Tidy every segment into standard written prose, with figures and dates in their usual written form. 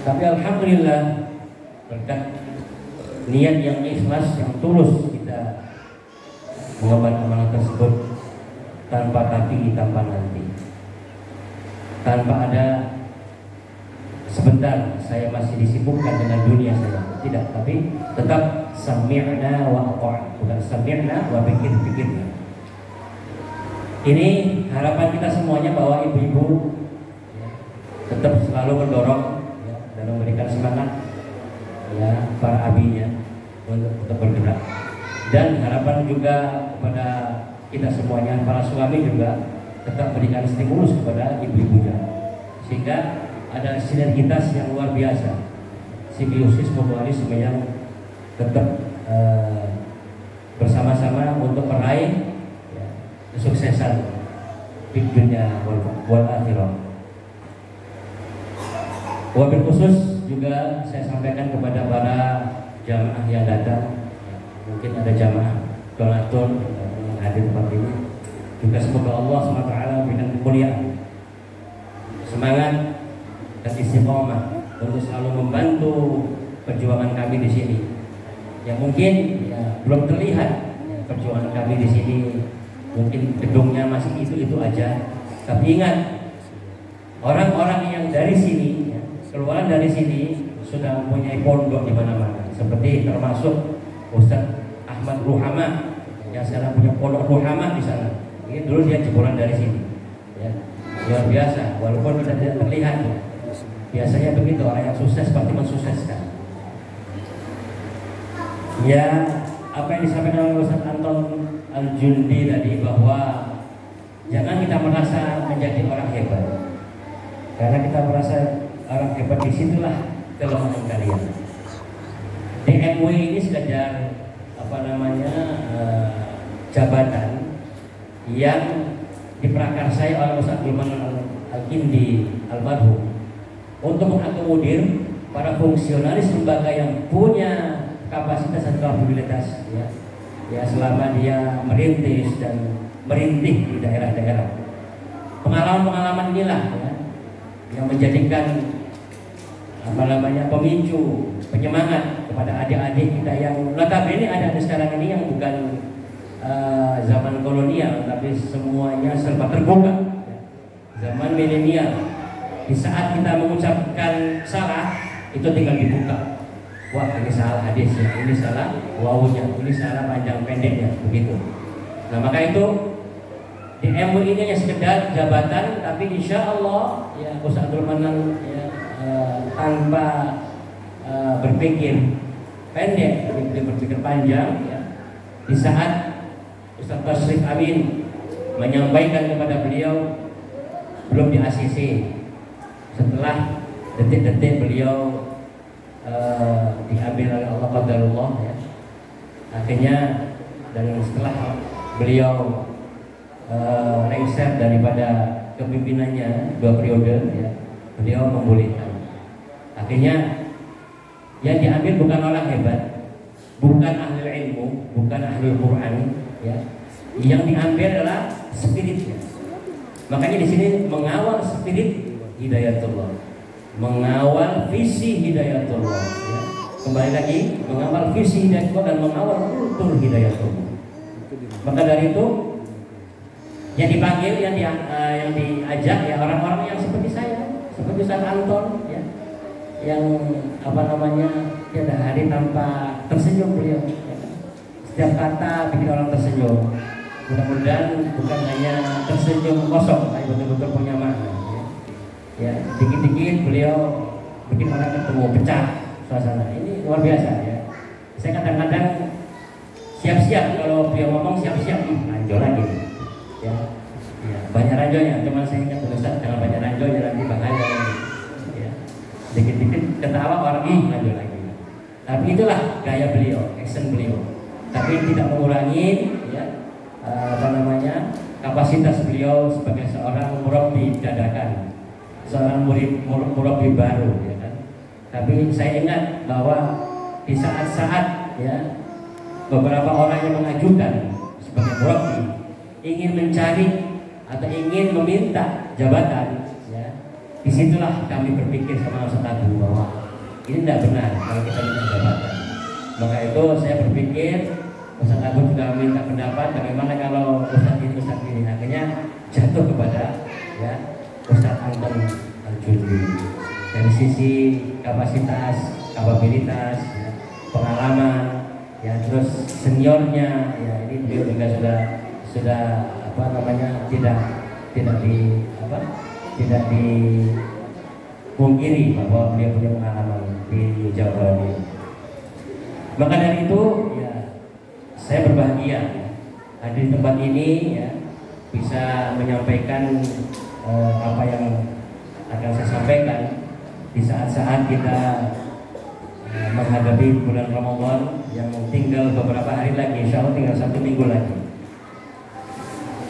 Tapi alhamdulillah berkat niat yang ikhlas, yang tulus kita mengemban amanah tersebut tanpa tapi, tanpa nanti, tanpa ada sebentar saya masih disibukkan dengan dunia saya, tidak, tapi tetap sami'na wa ata'na, bukan sami'na wa pikir-pikirnya. Ini harapan kita semuanya bahwa ibu-ibu tetap selalu mendorong dan memberikan semangat para abinya untuk tetap bergerak, dan harapan juga kepada kita semuanya, para suami juga tetap berikan stimulus kepada ibu-ibunya sehingga ada sinergitas yang luar biasa, simbiosis mutualisme yang tetap bersama-sama untuk meraih kesuksesan di dunia wal akhirah. Wabil khusus juga saya sampaikan kepada para jamaah yang datang, mungkin ada jamaah donatur yang hadir tempat ini, juga semoga Allah SWT memberikan kemuliaan, semangat dan istiqomah untuk selalu membantu perjuangan kami di sini. Yang mungkin belum terlihat perjuangan kami di sini, mungkin gedungnya masih itu aja, tapi ingat, orang-orang yang dari sini, keluaran dari sini sudah mempunyai pondok di mana-mana, seperti termasuk Ustadz Ahmad Ruhama yang sekarang punya pondok Ruhama di sana. Ini dulu dia jebolan dari sini, luar biasa, walaupun tidak terlihat. Biasanya begitu, orang yang sukses pasti mensukseskan. Ya, apa yang disampaikan oleh Ustadz Anton Al-Jundi tadi, bahwa jangan kita merasa menjadi orang hebat, karena kita merasa orang hebat, disitulah kelemahan kalian. DMW ini sekadar jabatan yang diprakarsai oleh Ustaz Abdul Al-Kindi almarhum untuk mengakomodir para fungsionalis lembaga yang punya kapasitas dan kapabilitas selama dia merintis dan merintih di daerah-daerah. Pengalaman-pengalaman inilah yang menjadikan pemicu, penyemangat kepada adik-adik kita yang notabene ada sekarang ini, yang bukan zaman kolonial, tapi semuanya serba terbuka, zaman milenial. Di saat kita mengucapkan salah, itu tinggal dibuka. Wah, ini salah hadisnya, ini salah wawunya, ini salah panjang pendeknya, begitu. Nah, maka itu di MUI ini hanya sekedar jabatan, tapi insya Allah Ustaz Abdul Manan tanpa berpikir pendek, berpikir panjang, di saat Ustaz Tasrif Amin menyampaikan kepada beliau belum di ACC, setelah detik-detik beliau diambil oleh Allah qadarullah, akhirnya, dan setelah beliau lengser daripada kepemimpinannya 2 periode, beliau memulihkan. Akhirnya yang diambil bukan orang hebat, bukan ahli ilmu, bukan ahli Quran, yang diambil adalah spiritnya. Makanya di sini mengawal spirit hidayatullah, mengawal visi hidayatullah. Kembali lagi, mengawal visi hidayatullah dan mengawal kultur hidayatullah. Maka dari itu yang dipanggil, yang diajak orang-orang yang seperti saya, seperti Ustaz Anton, yang tiada hari tanpa tersenyum beliau. Setiap kata bikin orang tersenyum. Mudah-mudahan bukan hanya tersenyum kosong, tapi betul-betul punya makna. Dikit-dikit beliau bikin orang ketemu, pecah suasana. Ini luar biasa. Saya kadang-kadang siap-siap kalau beliau ngomong, siap-siap ranjol lagi. Banyak ranjolnya, cuma saya ingat Ustaz, jangan banyak ranjolnya, nanti bahaya. Dikit-dikit ketawa orang ranjol lagi. Tapi itulah gaya beliau, action beliau. Tapi tidak mengurangi kapasitas beliau sebagai seorang murabbi dadakan, seorang murabbi baru, Tapi saya ingat bahwa di saat-saat beberapa orang yang mengajukan sebagai murabbi ingin mencari atau ingin meminta jabatan, Disitulah kami berpikir sama Ustaz Abu bahwa ini tidak benar kalau kita minta jabatan. Maka itu saya berpikir, Ustaz Abu juga minta pendapat bagaimana kalau Ustaz ini. Akhirnya jatuh kepada ya Ustaz Anton Al-Jundi. Dari sisi kapasitas, kapabilitas, ya, pengalaman, ya terus seniornya, ya ini beliau juga sudah apa namanya tidak dipungkiri bahwa beliau punya pengalaman di Jawa Barat ini. Maka dari itu ya saya berbahagia hadir di tempat ini ya, bisa menyampaikan apa yang akan saya sampaikan di saat-saat kita menghadapi bulan Ramadan yang tinggal beberapa hari lagi, insya Allah tinggal 1 minggu lagi.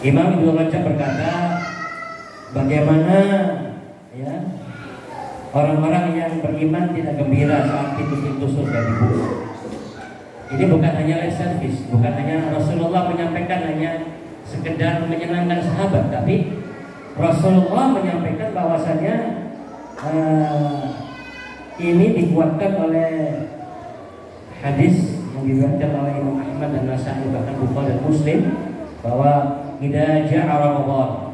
Imam Ibnu Rajab berkata, bagaimana ya orang-orang yang beriman tidak gembira saat pintu-pintu surga dibuka. Ini bukan hanya lip service, bukan hanya Rasulullah menyampaikan hanya sekedar menyenangkan sahabat, tapi Rasulullah menyampaikan bahwasanya ini dikuatkan oleh hadis yang diriwayatkan oleh Imam Ahmad dan Nasai, bahkan Bukhari dan Muslim, bahwa idza ja'a Ramadan,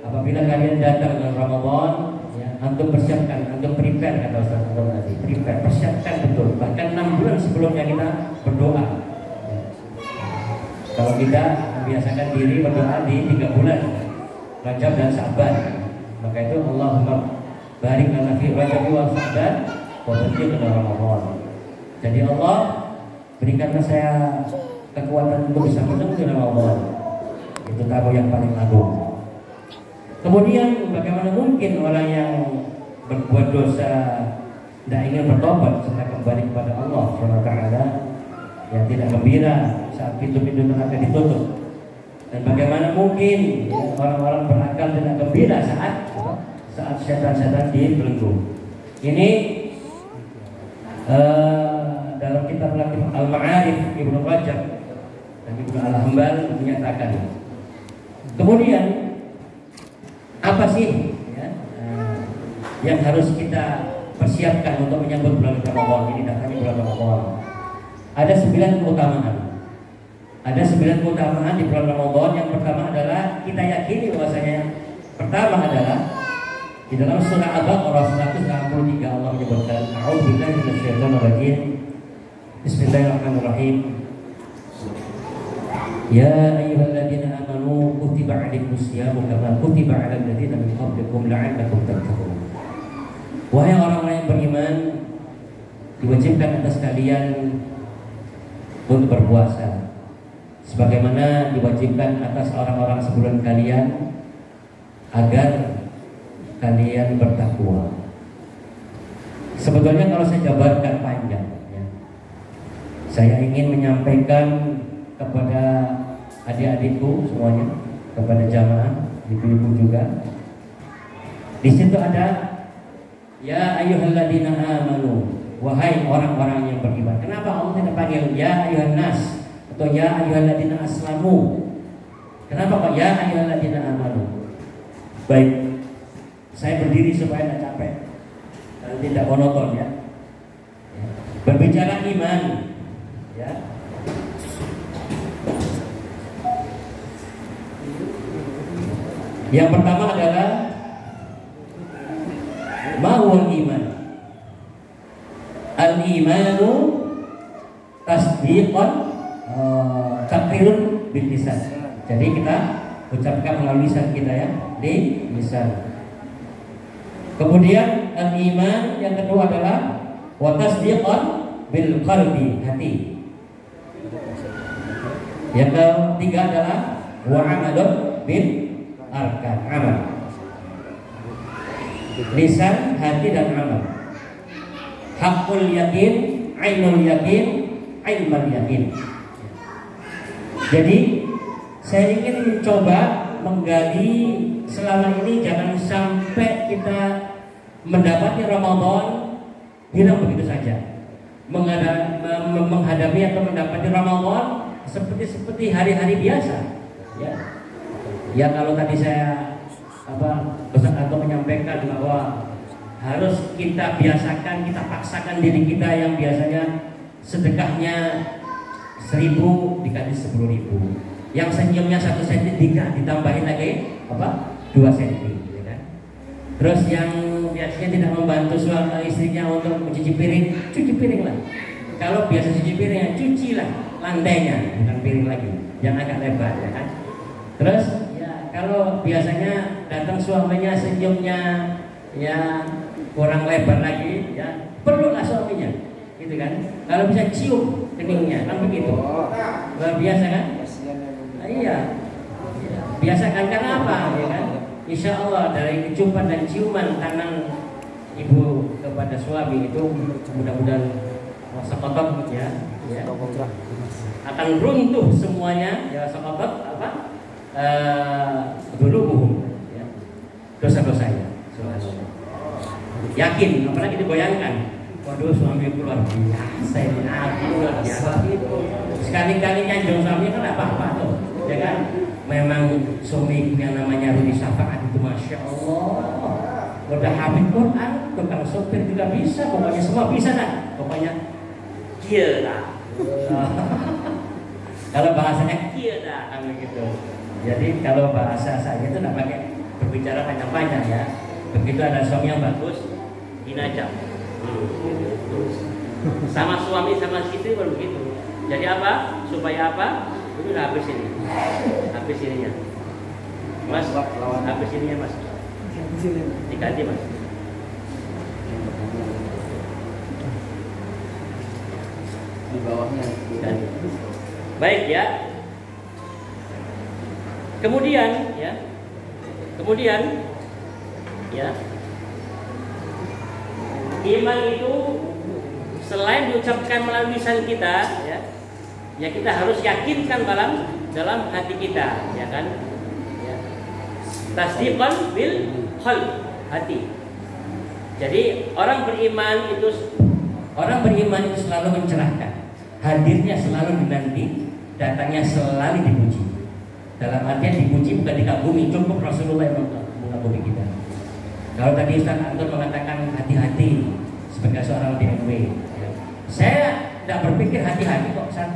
apabila kalian datang dengan Ramadan, ya, antum persiapkan, antum prepare, kata Ustaz Anton tadi, prepare, persiapkan betul. Bahkan 6 bulan sebelumnya kita berdoa. Ya. Kalau kita membiasakan diri berdoa di 3 bulan, Rajab dan Sa'ban, maka itu Allahumma barik lana fi Rajab wa Sa'ban wa ballighna Ramadan. Jadi Allah berikanlah saya kekuatan untuk bisa menunggu Ramadan. Itu tamu yang paling agung. Kemudian bagaimana mungkin orang yang berbuat dosa tidak ingin bertobat setelah kembali kepada Allah SWT, yang tidak gembira saat pintu-pintu neraka ditutup. Dan bagaimana mungkin orang-orang berakal tidak gembira saat setan-setan dibelenggu. Ini dalam kitab Al-Ma'arif Ibnu Rajab dan Ibnu Al-Hambal menyatakan. Kemudian apa sih ya, yang harus kita persiapkan untuk menyambut bulan Ramadan ini, datangnya bulan Ramadan? Ada 9 keutamaan. Ada 9 keutamaan di bulan Ramadan. Yang pertama adalah kita yakini bahwasanya pertama adalah di dalam surah Al-Baqarah 163 Allah menyebutkan a'udzubillahi minasyaitonir rajim. Bismillahirrahmanirrahim. Ya ayyuhalladzina amanu kutiba 'alaikumus syamu kama kutiba 'alal ladzina min qablikum la'allakum tattaqun. Wahai orang-orang yang beriman, diwajibkan atas kalian untuk berpuasa sebagaimana diwajibkan atas orang-orang sebelum kalian agar kalian bertakwa. Sebetulnya kalau saya jabarkan panjang ya, saya ingin menyampaikan kepada adik-adikku semuanya, kepada jamaah, ibu-ibu juga. Di situ ada ya ayyuhalladzina amanu, wahai orang-orang yang beriman. Kenapa Allah tidak panggil ya ayyuhan nas atau ya ayyuhalladzina aslamu? Kenapa kok ya ayyuhalladzina amanu? Baik, saya berdiri supaya tidak capek dan tidak monoton ya. Berbicara iman ya. Yang pertama adalah ma'ul iman. Al-imanu tasdiqan taqrirun bil lisan. Jadi kita ucapkan melalui lisan kita ya, di lisan. Kemudian al-iman yang kedua adalah wa tasdiqan bil qalbi, hati. Yang ketiga adalah wa amalun bil arkan, amal. Lisan, hati dan amal. Hakul yakin, ainul yakin, ilmal yakin. Jadi saya ingin mencoba menggali selama ini, jangan sampai kita mendapati Ramadan hilang begitu saja. Menghadapi atau mendapati Ramadan seperti hari-hari biasa. Ya, kalau tadi saya Ustaz Anton menyampaikan menyampaikan bahwa harus kita biasakan, kita paksakan diri kita yang biasanya sedekahnya 1.000 dikali 10.000, yang senyumnya 1 cm ditambahin lagi apa 2 cm, ya kan? Terus yang biasanya tidak membantu suami istrinya untuk mencuci piring, cuci piring lah. Kalau biasa cuci piringnya, cucilah lantainya, bukan piring lagi, yang agak lebar, ya kan? Terus ya kalau biasanya datang suaminya senyumnya ya kurang lebar lagi, ya perlulah suaminya, gitu kan? Kalau bisa cium keningnya, kan begitu. Luar biasa kan? Iya, biasakan. Karena apa? Ya kan? Insya Allah dari kecupan dan ciuman tangan ibu kepada suami itu mudah-mudahan sekotot ya, akan runtuh semuanya ya, sekotot apa dulu ya, dosa-dosanya. Yakin, apalagi dibayangkan. Waduh, suami luar biasa ini, aku luar biasa itu. Sekali-kali nyanjung suami kan apa-apa tuh, ya kan? Memang suami yang namanya Rudi Syafaat itu masya Allah, udah hafid Quran, tukang sopir juga bisa, pokoknya semua bisa lah, pokoknya kira. Kalau bahasanya kira kan begitu. Jadi kalau bahasa saya itu tidak pakai berbicara panjang-panjang ya. Begitu ada suami yang bagus, dinajam. Sama suami sama istri pun begitu. Jadi apa? Supaya apa? Itu udah habis ini. Habis ininya. Mas, habis ininya Mas. Diganti Mas. Di bawahnya diganti. Baik ya. Kemudian ya. Iman itu selain diucapkan melalui lisan kita, ya kita harus yakinkan dalam hati kita, ya kan? Ya. Tasdiqan bil qalb, hati. Jadi orang beriman itu selalu mencerahkan, hadirnya selalu dinanti, datangnya selalu dipuji. Dalam artian dipuji bukan dikagumi, cukup Rasulullah yang mengagumi kita. Kalau tadi Ustaz Anton mengatakan hati-hati sebagai seorang DMW, saya tidak berpikir hati-hati kok Ustaz.